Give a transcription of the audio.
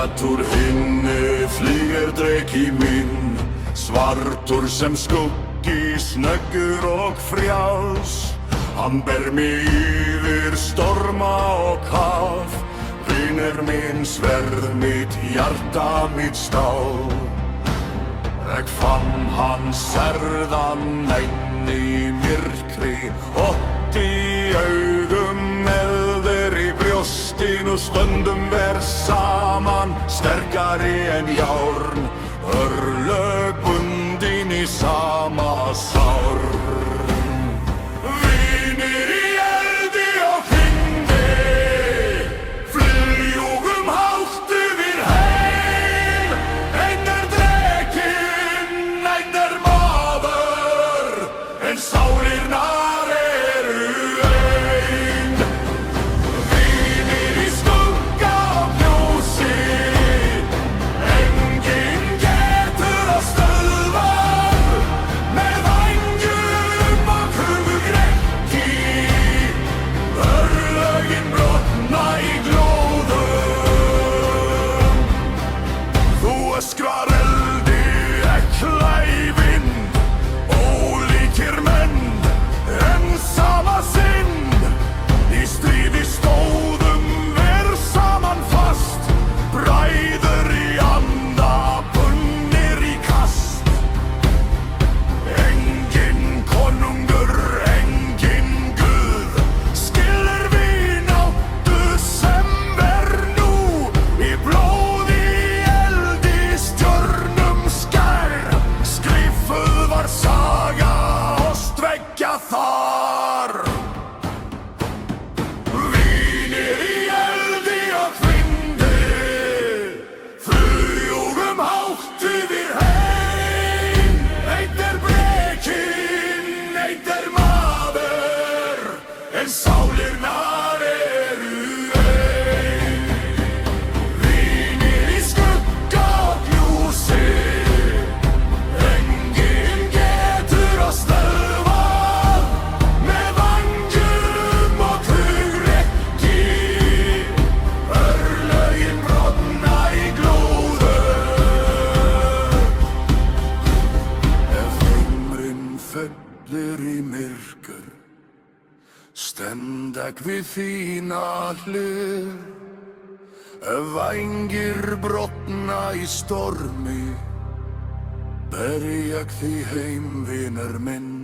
Rätt úr hinni flýger dreki minn, svartur sem skuggi, snöggur og frjáls. Hann ber mig yfir storma og haf, vinur minn, sverð mitt, hjarta mitt stál. Ég fann hann særðan einn í myrkri, ótt í augum, eldur í brjóstinu, stundum ver saman, sterkari en járn, örlög bundin í sama sárn. Vinir í eldi og hvinni, fljúgum hátt yfir heim, einn drekinn, einn maður, en sálirnar eru ein. Vinir í skugga og ljósi, enginn getur að stöðva, með vængjum og hugrekki, örlögin brotna í glóðum. Þú öskrar eldi, ekla í vind, ólíkir menn, en sama sinn. Í stríði stóðum, ver saman fast, bræður í anda, bundnir í kast. Enginn konungur, enginn guð, skilur vináttu sem ver nú, í blóði, eldi, stjörnum skær. Skrifuð var saga oss tveggja þar. Vinir í eldi og hvinni, fljúgum hátt yfir heim, einn brekinn, einn maður, en sálirnar eru ein. Vinir í skugga og ljósi, enginn getur að stöðva, með vængjum og hugrekki, örlögin brotna í glóðum. Ef heimurinn fellir í myrkur, stend ek við þína hlið. Ef vængir brotna í stormi, ber ég því heim, vinur minn.